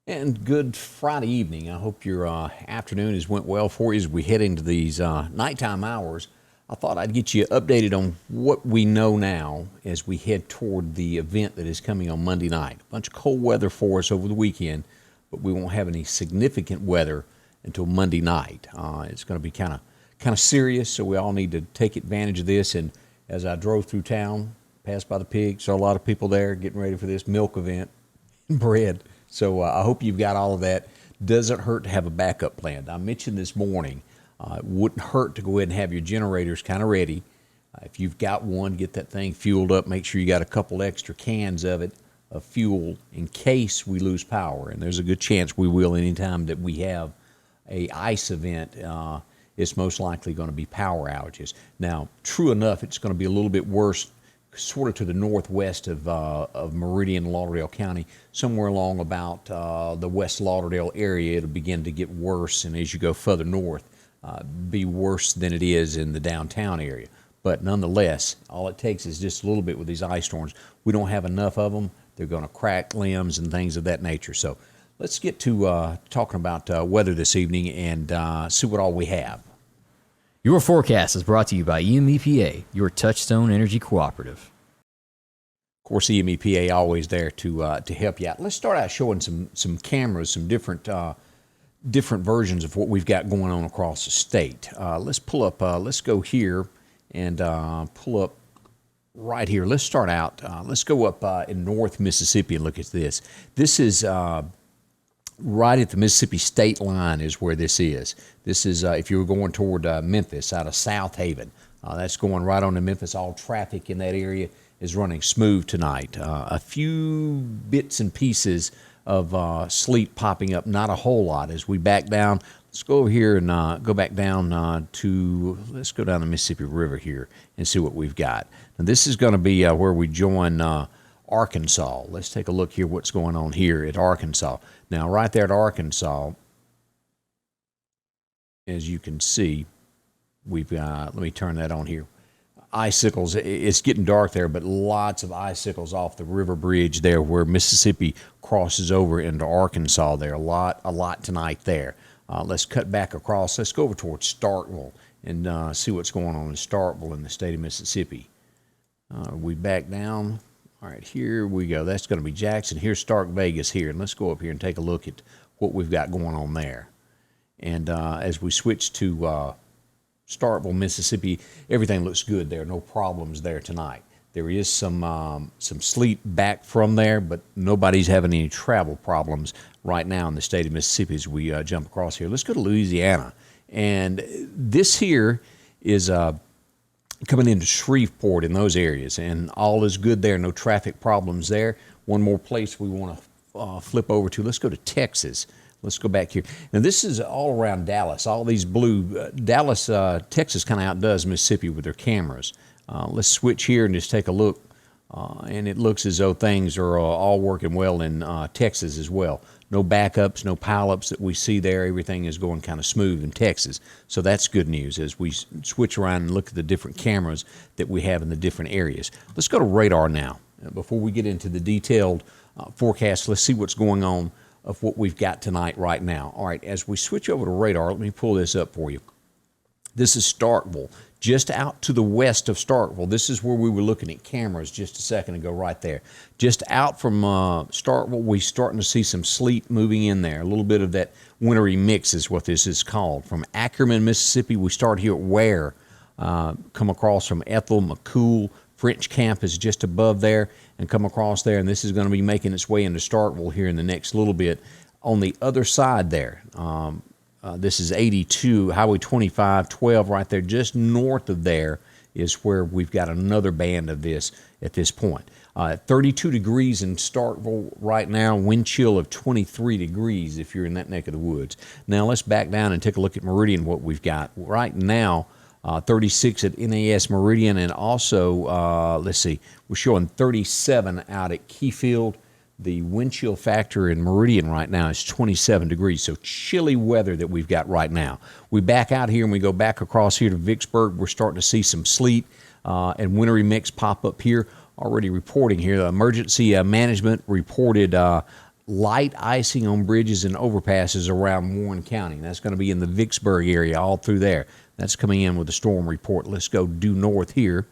And good Friday evening. I hope your afternoon has went well for you as we head into these nighttime hours. I thought I'd get you updated on what we know now as we head toward the event that is coming on Monday night. A bunch of cold weather for us over the weekend, but we won't have any significant weather until Monday night. It's going to be kind of serious, so we all need to take advantage of this. And as I drove through town, passed by the pig, saw a lot of people there getting ready for this milk event, bread. So I hope you've got all of that. Doesn't hurt to have a backup plan. I mentioned this morning, it wouldn't hurt to go ahead and have your generators kind of ready. If you've got one, get that thing fueled up. Make sure you got a couple extra cans of it, of fuel, in case we lose power. And there's a good chance we will anytime that we have a ice event. It's most likely going to be power outages. Now, true enough, it's going to be a little bit worse sort of to the northwest of Meridian, Lauderdale County, somewhere along about the West Lauderdale area. It'll begin to get worse, and as you go further north, be worse than it is in the downtown area. But nonetheless, all it takes is just a little bit with these ice storms. We don't have enough of them. They're going to crack limbs and things of that nature. So let's get to talking about weather this evening and see what all we have. Your forecast is brought to you by EMEPA, your Touchstone Energy Cooperative. Of course, EMEPA always there to help you out. Let's start out showing some cameras, some different versions of what we've got going on across the state. Let's pull up. Let's go here and pull up right here. Let's start out. Let's go up in North Mississippi and look at this. This is right at the Mississippi state line is where this is. This is if you were going toward Memphis out of South Haven. That's going right on to Memphis. All traffic in that area is running smooth tonight. A few bits and pieces of sleet popping up, not a whole lot. As we back down, let's go over here and go back down let's go down the Mississippi River here and see what we've got. Now, this is going to be where we join Arkansas. Let's take a look here what's going on here at Arkansas. Now, right there at Arkansas, as you can see, we've got, let me turn that on here. Icicles, it's getting dark there, but lots of icicles off the river bridge there where Mississippi crosses over into Arkansas there. A lot tonight there. Let's cut back across. Let's go over towards Starkville and see what's going on in Starkville in the state of Mississippi. We back down. All right, here we go. That's going to be Jackson. Here's Stark Vegas here. And let's go up here and take a look at what we've got going on there. And as we switch to Starkville, Mississippi, everything looks good there. No problems there tonight. There is some sleet back from there, but nobody's having any travel problems right now in the state of Mississippi as we jump across here. Let's go to Louisiana. And this here is coming into Shreveport in those areas, and all is good there. No traffic problems there. One more place we want to flip over to. Let's go to Texas. Let's go back here. Now, this is all around Dallas. All these blue, Dallas, Texas kind of outdoes Mississippi with their cameras. Let's switch here and just take a look. And it looks as though things are all working well in Texas as well. No backups, no pileups that we see there. Everything is going kind of smooth in Texas. So that's good news as we switch around and look at the different cameras that we have in the different areas. Let's go to radar now. Before we get into the detailed forecast, let's see what's going on of what we've got tonight right now. All right, as we switch over to radar, let me pull this up for you. This is Starkville, just out to the west of Starkville. This is where we were looking at cameras just a second ago right there. Just out from Starkville, we're starting to see some sleet moving in there. A little bit of that wintry mix is what this is called. From Ackerman, Mississippi, we start here at Ware, come across from Ethel, McCool, French Camp is just above there, and come across there, and this is going to be making its way into Starkville here in the next little bit. On the other side there, this is 82, Highway 25, 12 right there. Just north of there is where we've got another band of this at this point. 32 degrees in Starkville right now, wind chill of 23 degrees if you're in that neck of the woods. Now let's back down and take a look at Meridian, what we've got. Right now, 36 at NAS Meridian, and also, let's see, we're showing 37 out at Keyfield. The wind chill factor in Meridian right now is 27 degrees, so chilly weather that we've got right now. We back out here and we go back across here to Vicksburg. We're starting to see some sleet and wintry mix pop up here. Already reporting here, the emergency management reported light icing on bridges and overpasses around Warren County. That's going to be in the Vicksburg area, all through there. That's coming in with a storm report. Let's go due north here.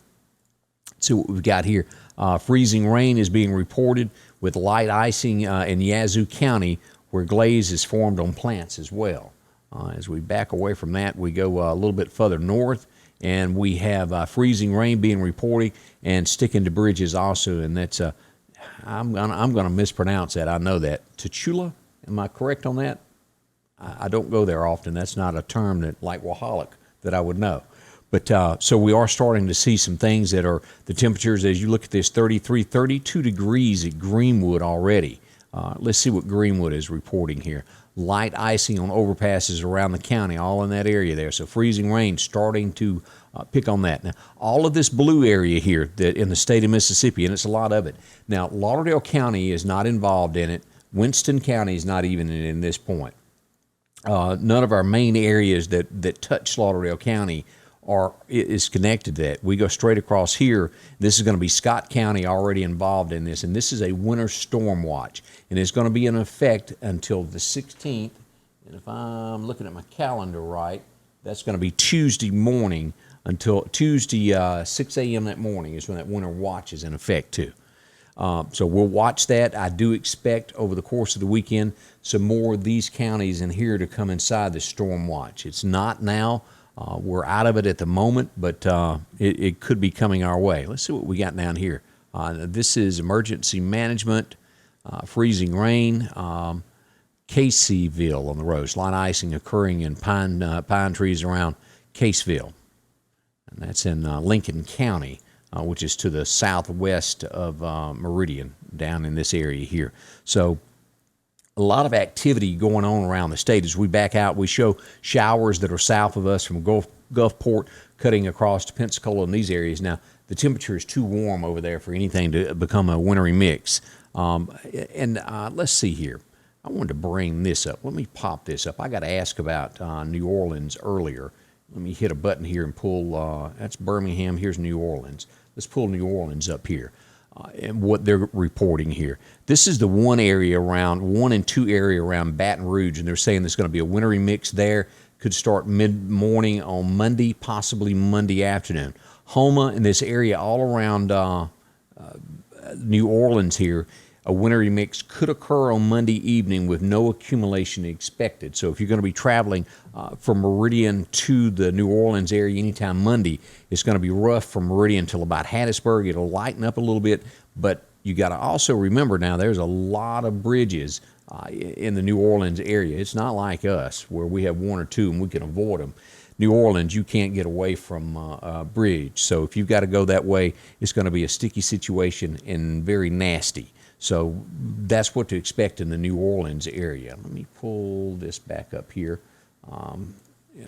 See what we've got here. Freezing rain is being reported with light icing in Yazoo County, where glaze is formed on plants as well. As we back away from that, we go a little bit further north, and we have freezing rain being reported and sticking to bridges also. And that's I'm gonna mispronounce that. I know that. Tachula, am I correct on that? I don't go there often. That's not a term that, like Wahalik, that I would know. But so we are starting to see some things that are the temperatures, as you look at this, 33, 32 degrees at Greenwood already. Let's see what Greenwood is reporting here. Light icing on overpasses around the county, all in that area there. So freezing rain starting to pick on that. Now, all of this blue area here that in the state of Mississippi, and it's a lot of it. Now, Lauderdale County is not involved in it. Winston County is not even in this point. None of our main areas that touch Lauderdale County is connected to that. We go straight across here. This is going to be Scott County already involved in this, and this is a winter storm watch, and it's going to be in effect until the 16th. And if I'm looking at my calendar right, that's going to be Tuesday morning until Tuesday 6 a.m. that morning is when that winter watch is in effect too. So we'll watch that. I do expect over the course of the weekend some more of these counties in here to come inside the storm watch. It's not now. We're out of it at the moment, but it could be coming our way. Let's see what we got down here. This is emergency management, freezing rain, Caseyville on the roads. Light icing occurring in pine trees around Caseville. And that's in Lincoln County, which is to the southwest of Meridian, down in this area here. So a lot of activity going on around the state. As we back out, we show showers that are south of us from Gulfport cutting across to Pensacola in these areas. Now, the temperature is too warm over there for anything to become a wintry mix. Let's see here. I wanted to bring this up. Let me pop this up. I got to ask about New Orleans earlier. Let me hit a button here and pull, that's Birmingham, here's New Orleans. Let's pull New Orleans up here. And what they're reporting here. This is the one and two area around Baton Rouge, and they're saying there's going to be a wintry mix there. Could start mid-morning on Monday, possibly Monday afternoon. Homa and this area all around New Orleans here, a wintry mix could occur on Monday evening with no accumulation expected. So if you're going to be traveling from Meridian to the New Orleans area anytime Monday, it's going to be rough from Meridian till about Hattiesburg. It'll lighten up a little bit, but you got to also remember now there's a lot of bridges in the New Orleans area. It's not like us where we have one or two and we can avoid them. New Orleans, you can't get away from a bridge. So if you've got to go that way, it's going to be a sticky situation and very nasty. So that's what to expect in the New Orleans area. Let me pull this back up here. And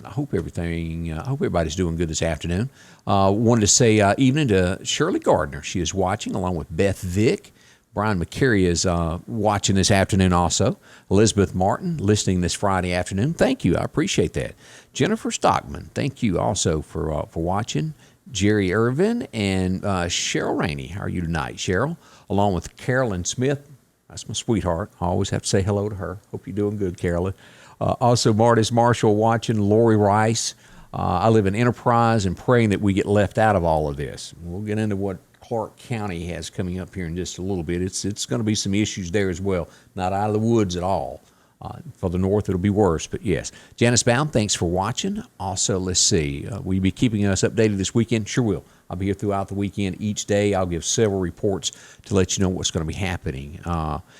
I hope everybody's doing good this afternoon. Wanted to say evening to Shirley Gardner. She is watching along with Beth Vick. Brian McCary is watching this afternoon also. Elizabeth Martin listening this Friday afternoon. Thank you. I appreciate that. Jennifer Stockman, thank you also for watching. Jerry Irvin and Cheryl Rainey. How are you tonight, Cheryl? Along with Carolyn Smith. That's my sweetheart. I always have to say hello to her. Hope you're doing good, Carolyn. Also, Martis Marshall watching. Lori Rice. I live in Enterprise and praying that we get left out of all of this. We'll get into what Clark County has coming up here in just a little bit. It's going to be some issues there as well. Not out of the woods at all. For the north, it'll be worse, but yes. Janice Baum, thanks for watching. Also, let's see, will you be keeping us updated this weekend? Sure will. I'll be here throughout the weekend each day. I'll give several reports to let you know what's going to be happening.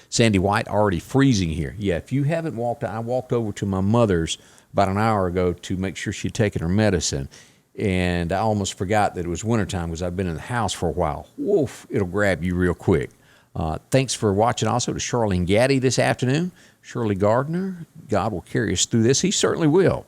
Sandy White, already freezing here. Yeah, if you haven't I walked over to my mother's about an hour ago to make sure she'd taken her medicine, and I almost forgot that it was wintertime because I've been in the house for a while. Woof, it'll grab you real quick. Thanks for watching also to Charlene Gaddy this afternoon. Shirley Gardner, God will carry us through this. He certainly will.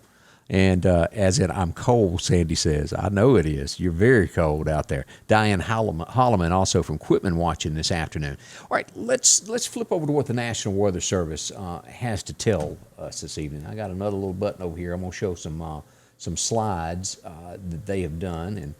And as in, I'm cold, Sandy says. I know it is. You're very cold out there. Diane Holloman also from Quitman watching this afternoon. All right, let's flip over to what the National Weather Service has to tell us this evening. I got another little button over here. I'm going to show some slides that they have done. And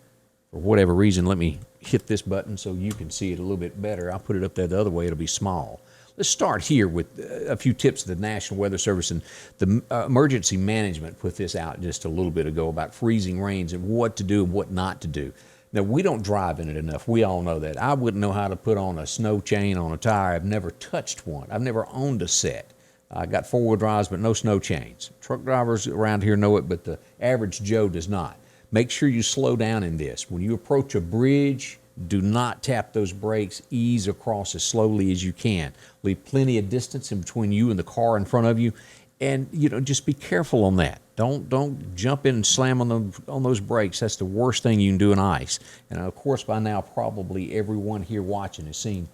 for whatever reason, let me hit this button so you can see it a little bit better. I'll put it up there the other way. It'll be small. let's start here with a few tips of the National Weather Service and the emergency management put this out just a little bit ago about freezing rains and what to do and what not to do. Now, we don't drive in it enough. We all know that. I wouldn't know how to put on a snow chain on a tire. I've never touched one. I've never owned a set. I got four-wheel drives, but no snow chains. Truck drivers around here know it, but the average Joe does not. Make sure you slow down in this. When you approach a bridge, do not tap those brakes. Ease across as slowly as you can. Leave plenty of distance in between you and the car in front of you, and just be careful on that. Don't jump in and slam on those brakes. That's the worst thing you can do in ice. And of course, by now, probably everyone here watching has seen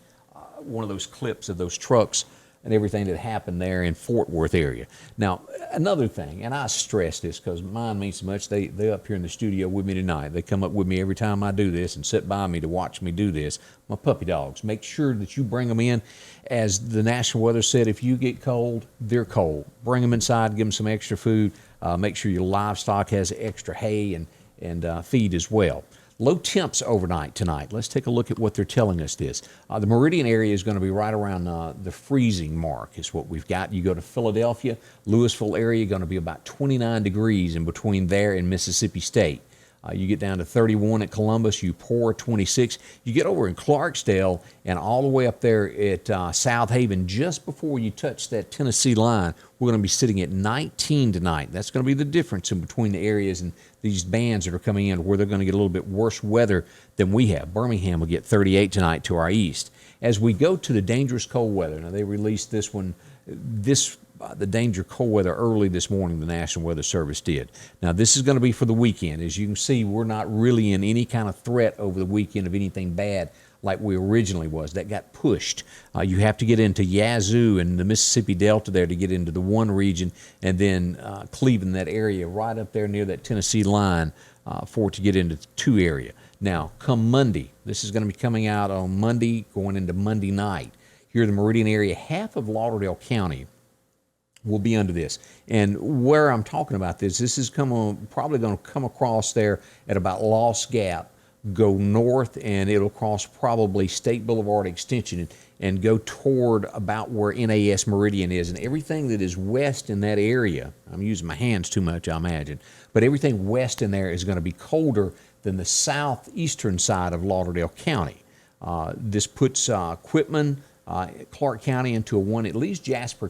one of those clips of those trucks and everything that happened there in Fort Worth area. Now, another thing, and I stress this because mine means so much, they're up here in the studio with me tonight. They come up with me every time I do this and sit by me to watch me do this. My puppy dogs. Make sure that you bring them in. As the National Weather said, if you get cold, they're cold. Bring them inside, give them some extra food. Make sure your livestock has extra hay and feed as well. Low temps overnight tonight. Let's take a look at what they're telling us this. The Meridian area is going to be right around the freezing mark is what we've got. You go to Philadelphia, Louisville area, going to be about 29 degrees in between there and Mississippi State. You get down to 31 at Columbus, you pour 26. You get over in Clarksdale and all the way up there at South Haven, just before you touch that Tennessee line, we're going to be sitting at 19 tonight. That's going to be the difference in between the areas and these bands that are coming in where they're going to get a little bit worse weather than we have. Birmingham will get 38 tonight to our east. As we go to the dangerous cold weather, now they released this one, the danger cold weather early this morning, the National Weather Service did. Now, this is going to be for the weekend. As you can see, we're not really in any kind of threat over the weekend of anything bad like we originally was. That got pushed. You have to get into Yazoo and the Mississippi Delta there to get into the one region, and then Cleveland, that area right up there near that Tennessee line for it to get into the two area. Now, come Monday, this is going to be coming out on Monday, going into Monday night. Here in the Meridian area, half of Lauderdale County will be under this. And where I'm talking about this is probably going to come across there at about Lost Gap, go north, and it'll cross probably State Boulevard Extension and go toward about where NAS Meridian is. And everything that is west in that area, I'm using my hands too much, I imagine, but everything west in there is going to be colder than the southeastern side of Lauderdale County. This puts Quitman, Clark County into at least Wayne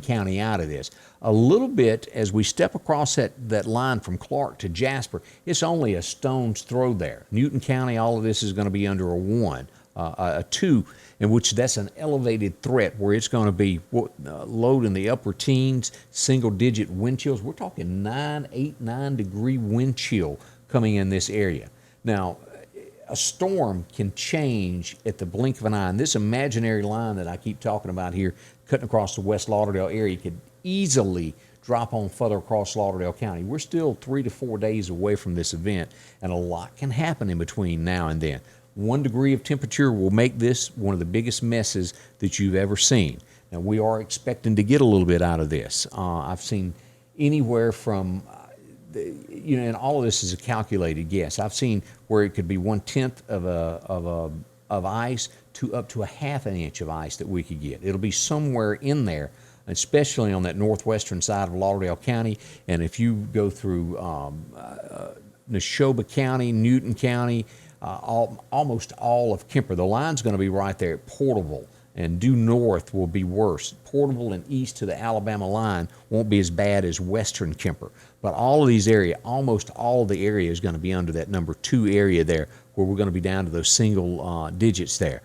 County out of this. A little bit as we step across that line from Clark to Jasper, it's only a stone's throw there. Newton County, all of this is going to be under a 1, a 2, in which that's an elevated threat where it's going to be low in the upper teens, single-digit wind chills. We're talking 9 degree wind chill coming in this area. Now, a storm can change at the blink of an eye. And this imaginary line that I keep talking about here, cutting across the West Lauderdale area, could easily drop on further across Lauderdale County. We're still 3 to 4 days away from this event, and a lot can happen in between now and then. 1 degree of temperature will make this one of the biggest messes that you've ever seen. Now, we are expecting to get a little bit out of this. I've seen anywhere from and all of this is a calculated guess. I've seen where it could be 1/10 of ice to up to a half an inch of ice that we could get. It'll be somewhere in there, especially on that northwestern side of Lauderdale County. And if you go through Neshoba County, Newton County, almost all of Kemper, the line's going to be right there at Portable. And due north will be worse. Portable and east to the Alabama line won't be as bad as western Kemper. But all of these areas, almost all of the area is going to be under that number 2 area there, where we're going to be down to those single digits there.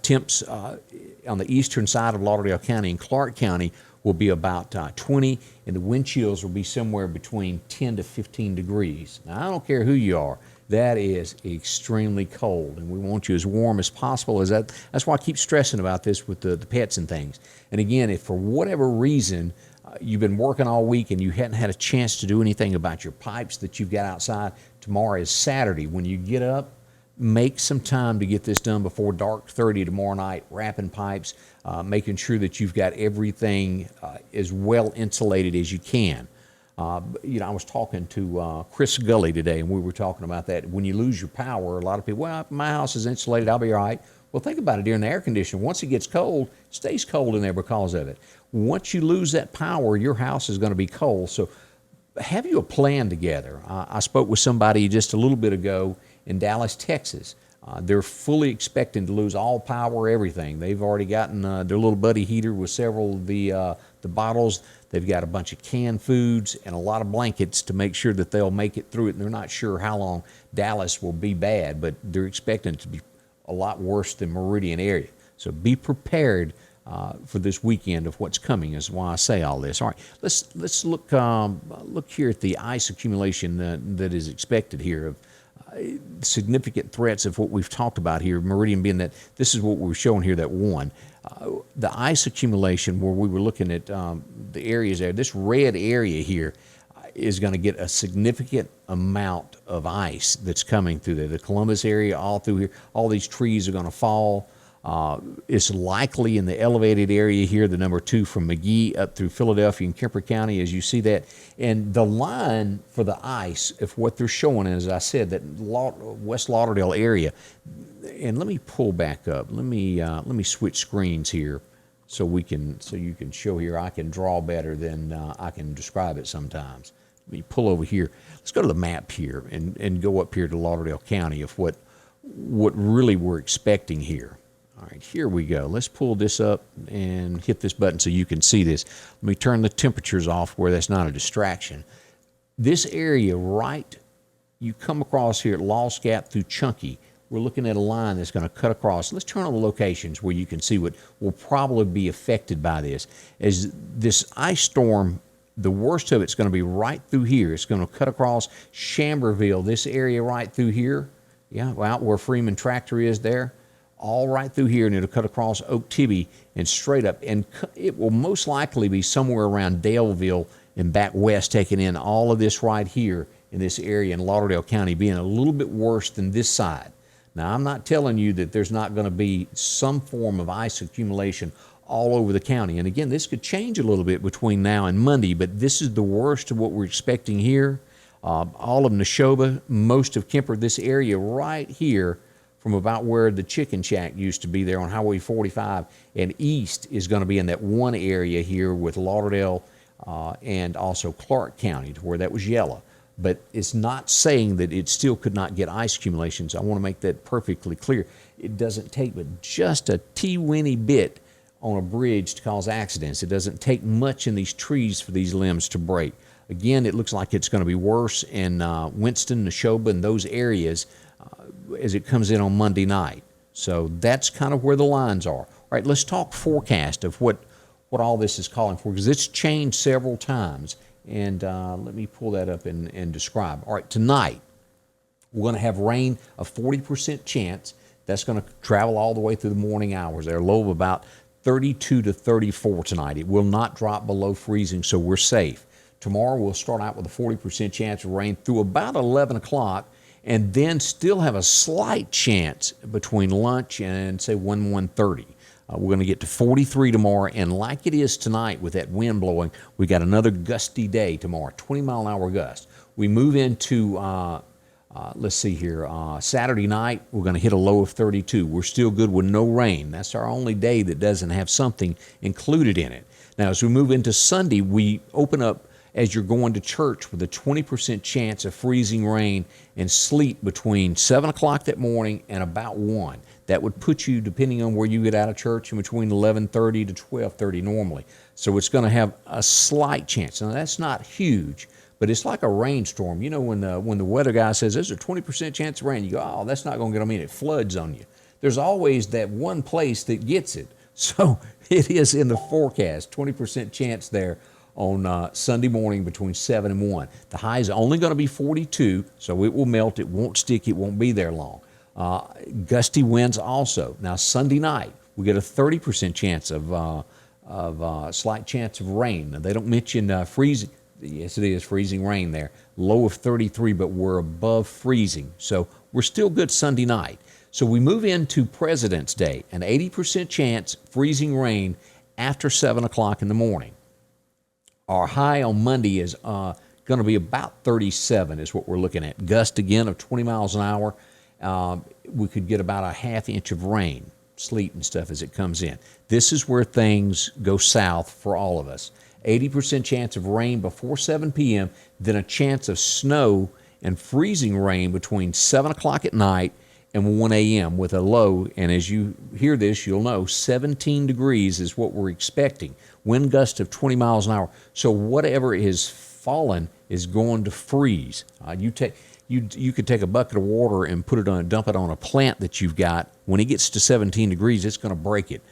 Temps on the eastern side of Lauderdale County and Clark County will be about 20, and the wind chills will be somewhere between 10 to 15 degrees. Now, I don't care who you are. That is extremely cold, and we want you as warm as possible. That's why I keep stressing about this with the pets and things. And again, if for whatever reason you've been working all week and you hadn't had a chance to do anything about your pipes that you've got outside, tomorrow is Saturday. When you get up, make some time to get this done before dark 30 tomorrow night, wrapping pipes, making sure that you've got everything as well insulated as you can. I was talking to Chris Gully today, and we were talking about that. When you lose your power, a lot of people, well, my house is insulated, I'll be all right. Well, think about it during the air conditioner. Once it gets cold, it stays cold in there because of it. Once you lose that power, your house is going to be cold. So have you a plan together? I spoke with somebody just a little bit ago in Dallas, Texas. They're fully expecting to lose all power, everything. They've already gotten their little buddy heater with several of the bottles. They've got a bunch of canned foods and a lot of blankets to make sure that they'll make it through it. And they're not sure how long Dallas will be bad, but they're expecting it to be a lot worse than Meridian area. So be prepared for this weekend of what's coming is why I say all this. All right, let's look here at the ice accumulation that is expected here of significant threats of what we've talked about here. Meridian being that this is what we were showing here, that one. The ice accumulation where we were looking at the areas there, this red area here is going to get a significant amount of ice that's coming through there. The Columbus area, all through here, all these trees are going to fall. It's likely in the elevated area here, the number 2 from McGee up through Philadelphia and Kemper County, as you see that. And the line for the ice, if what they're showing, as I said, that West Lauderdale area. And let me pull back up. Let me switch screens here so you can show here. I can draw better than I can describe it sometimes. Let me pull over here. Let's go to the map here and go up here to Lauderdale County of what really we're expecting here. All right, here we go. Let's pull this up and hit this button so you can see this. Let me turn the temperatures off where that's not a distraction. This area you come across here at Lost Gap through Chunky. We're looking at a line that's going to cut across. Let's turn on the locations where you can see what will probably be affected by this. As this ice storm, the worst of it's going to be right through here. It's going to cut across Chamberville, this area right through here. Yeah, out where Freeman Tractor is there. All right through here, and it'll cut across Oak Tibby and straight up. And it will most likely be somewhere around Daleville and back west, taking in all of this right here in this area in Lauderdale County, being a little bit worse than this side. Now, I'm not telling you that there's not going to be some form of ice accumulation all over the county. And again, this could change a little bit between now and Monday, but this is the worst of what we're expecting here. All of Neshoba, most of Kemper, this area right here from about where the Chicken Shack used to be there on Highway 45 and east is going to be in that one area here with Lauderdale and also Clark County, to where that was yellow. But it's not saying that it still could not get ice accumulations. I want to make that perfectly clear. It doesn't take but just a teeny bit on a bridge to cause accidents. It doesn't take much in these trees for these limbs to break. Again, it looks like it's going to be worse in Winston, Neshoba, and those areas as it comes in on Monday night. So that's kind of where the lines are. All right, let's talk forecast of what all this is calling for, because it's changed several times. And let me pull that up and describe. All right, tonight we're going to have rain, a 40% chance. That's going to travel all the way through the morning hours. They're low of about 32 to 34 tonight. It will not drop below freezing, so we're safe. Tomorrow we'll start out with a 40% chance of rain through about 11 o'clock, and then still have a slight chance between lunch and, say, 1:30. We're going to get to 43 tomorrow, and like it is tonight with that wind blowing, we got another gusty day tomorrow, 20-mile-an-hour gust. We move into, let's see here, Saturday night, we're going to hit a low of 32. We're still good with no rain. That's our only day that doesn't have something included in it. Now, as we move into Sunday, we open up as you're going to church with a 20% chance of freezing rain and sleet between 7 o'clock that morning and about 1. That would put you, depending on where you get out of church, in between 11:30 to 12:30 normally. So it's going to have a slight chance. Now, that's not huge, but it's like a rainstorm. You know, when the weather guy says there's a 20% chance of rain, you go, oh, that's not going to get on me, and it floods on you. There's always that one place that gets it. So it is in the forecast, 20% chance there on Sunday morning between 7 and 1. The high is only going to be 42, so it will melt. It won't stick. It won't be there long. Gusty winds also. Now, Sunday night, we get a 30% chance of slight chance of rain. Now, they don't mention freezing. Yes, it is freezing rain there. Low of 33, but we're above freezing. So we're still good Sunday night. So we move into President's Day, an 80% chance freezing rain after 7 o'clock in the morning. Our high on Monday is going to be about 37 is what we're looking at. Gust again of 20 miles an hour. We could get about a half inch of rain. sleet and stuff as it comes in. This is where things go south for all of us. 80% chance of rain before 7 p.m., then a chance of snow and freezing rain between 7 o'clock at night and 1 a.m. with a low, and as you hear this, you'll know 17 degrees is what we're expecting. Wind gust of 20 miles an hour. So whatever is fallen is going to freeze. You could take a bucket of water and dump it on a plant that you've got. When it gets to 17 degrees, it's going to break it.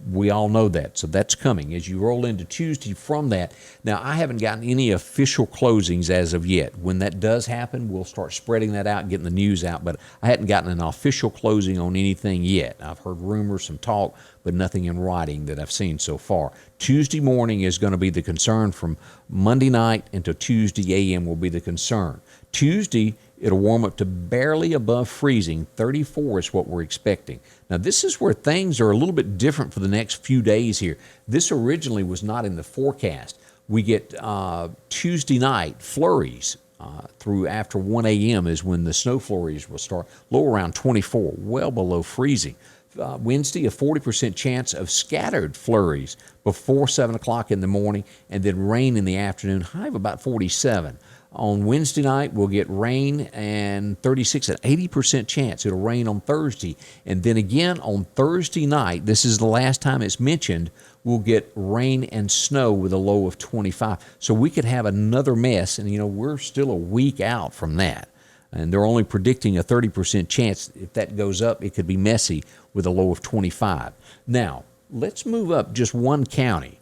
We all know that, so that's coming. As you roll into Tuesday from that, now I haven't gotten any official closings as of yet. When that does happen, we'll start spreading that out and getting the news out, but I hadn't gotten an official closing on anything yet. I've heard rumors, some talk, but nothing in writing that I've seen so far. Tuesday morning is going to be the concern. From Monday night until Tuesday a.m. will be the concern. Tuesday, it'll warm up to barely above freezing. 34 is what we're expecting. Now, this is where things are a little bit different for the next few days here. This originally was not in the forecast. We get Tuesday night flurries through after 1 a.m. is when the snow flurries will start. Low around 24, well below freezing. Wednesday, a 40% chance of scattered flurries before 7 o'clock in the morning, and then rain in the afternoon, high of about 47. On Wednesday night, we'll get rain and 36 and 80% chance. It'll rain on Thursday. And then again on Thursday night, this is the last time it's mentioned, we'll get rain and snow with a low of 25. So we could have another mess, and we're still a week out from that. And they're only predicting a 30% chance. If that goes up, it could be messy with a low of 25. Now, let's move up just one county.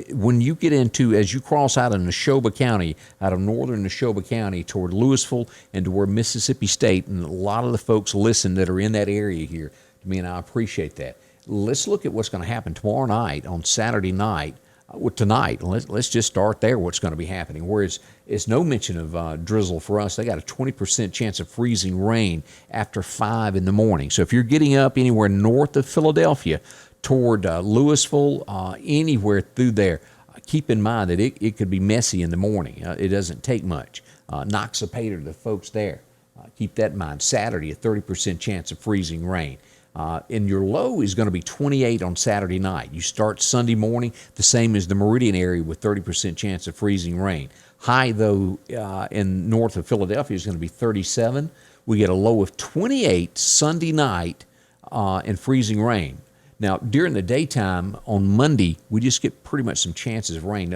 When you get into, as you cross out of Neshoba County, out of northern Neshoba County toward Louisville and toward Mississippi State, and a lot of the folks listen that are in that area here to me, and I appreciate that. Let's look at what's going to happen tomorrow night, on Saturday night, tonight. Let's just start there, what's going to be happening. Whereas it's no mention of drizzle for us. They got a 20% chance of freezing rain after 5 in the morning. So if you're getting up anywhere north of Philadelphia, toward Louisville, anywhere through there, keep in mind that it could be messy in the morning. It doesn't take much. Noxapater, the folks there, keep that in mind. Saturday, a 30% chance of freezing rain. And your low is going to be 28 on Saturday night. You start Sunday morning, the same as the Meridian area with 30% chance of freezing rain. High, though, in north of Philadelphia is going to be 37. We get a low of 28 Sunday night and freezing rain. Now, during the daytime on Monday, we just get pretty much some chances of rain.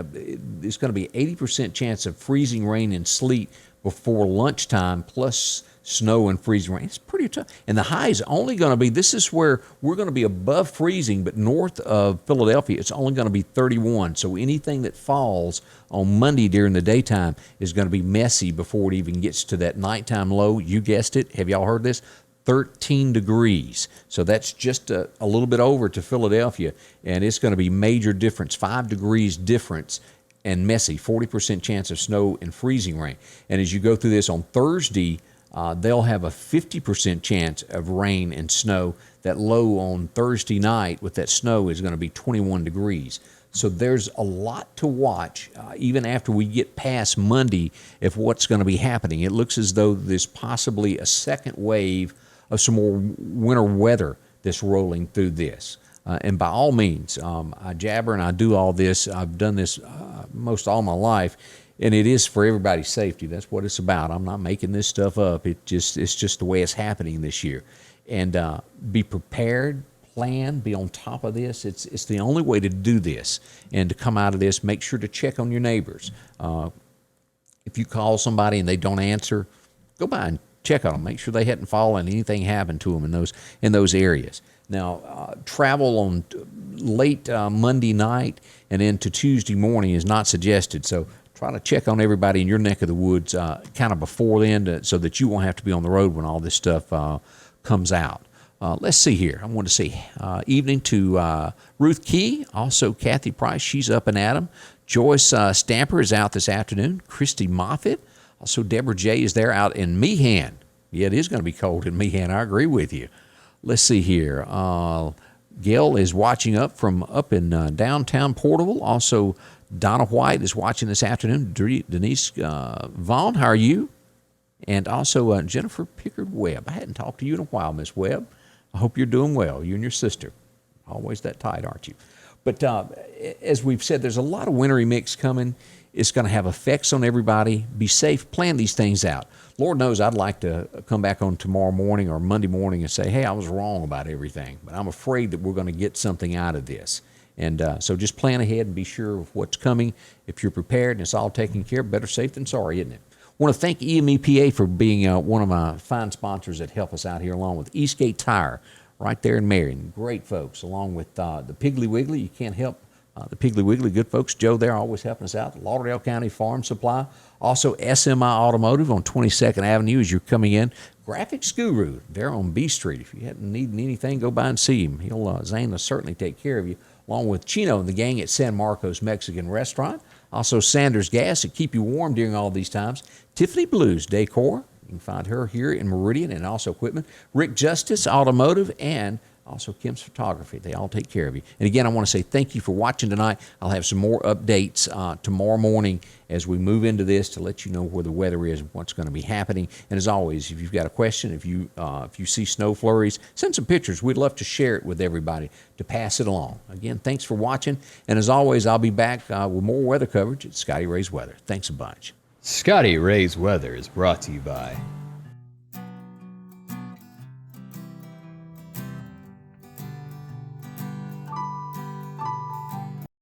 It's going to be 80% chance of freezing rain and sleet before lunchtime, plus snow and freezing rain. It's pretty tough. And the high is only going to be, this is where we're going to be above freezing, but north of Philadelphia, it's only going to be 31. So anything that falls on Monday during the daytime is going to be messy before it even gets to that nighttime low. You guessed it. Have y'all heard this? 13 degrees. So that's just a little bit over to Philadelphia, and it's going to be major difference, 5 degrees difference, and messy, 40% chance of snow and freezing rain. And as you go through this on Thursday, they'll have a 50% chance of rain and snow. That low on Thursday night with that snow is going to be 21 degrees. So there's a lot to watch, even after we get past Monday, of what's going to be happening. It looks as though there's possibly a second wave of some more winter weather that's rolling through this. And by all means, I jabber and I do all this. I've done this most all my life, and it is for everybody's safety. That's what it's about. I'm not making this stuff up. It's just the way it's happening this year. And be prepared, plan, be on top of this. It's the only way to do this. And to come out of this, make sure to check on your neighbors. If you call somebody and they don't answer, go by and check on them. Make sure they hadn't fallen, anything happened to them in those areas. Now, travel on late Monday night and into Tuesday morning is not suggested. So try to check on everybody in your neck of the woods kind of before then, so that you won't have to be on the road when all this stuff comes out. Let's see here. I want to say evening to Ruth Key, also Kathy Price. She's up and at 'em. Joyce Stamper is out this afternoon. Christy Moffitt. Also, Deborah J. is there out in Meehan. Yeah, it is going to be cold in Meehan. I agree with you. Let's see here. Gail is watching from up in downtown Porterville. Also, Donna White is watching this afternoon. Denise Vaughn, how are you? And also Jennifer Pickard Webb. I hadn't talked to you in a while, Miss Webb. I hope you're doing well, you and your sister. Always that tight, aren't you? But as we've said, there's a lot of wintry mix coming. It's going to have effects on everybody. Be safe. Plan these things out. Lord knows I'd like to come back on tomorrow morning or Monday morning and say, hey, I was wrong about everything. But I'm afraid that we're going to get something out of this. And so just plan ahead and be sure of what's coming. If you're prepared and it's all taken care of, better safe than sorry, isn't it? I want to thank EMEPA for being one of my fine sponsors that help us out here, along with Eastgate Tire right there in Meridian. Great folks, along with the Piggly Wiggly. You can't help the Piggly Wiggly, good folks. Joe there always helping us out. Lauderdale County Farm Supply. Also SMI Automotive on 22nd Avenue as you're coming in. Graphics Guru, they're on B Street. If you hadn't needing anything, go by and see him. Zane will certainly take care of you, along with Chino and the gang at San Marcos Mexican Restaurant. Also Sanders Gas to keep you warm during all these times. Tiffany Blues Decor. You can find her here in Meridian, and also equipment. Rick Justice Automotive, and also Kim's Photography. They all take care of you. And again, I want to say thank you for watching tonight. I'll have some more updates tomorrow morning as we move into this to let you know where the weather is, what's going to be happening. And as always, if you've got a question, if you see snow flurries, send some pictures. We'd love to share it with everybody to pass it along. Again, thanks for watching. And as always, I'll be back with more weather coverage at Scotty Ray's Weather. Thanks a bunch. Scotty Ray's Weather is brought to you by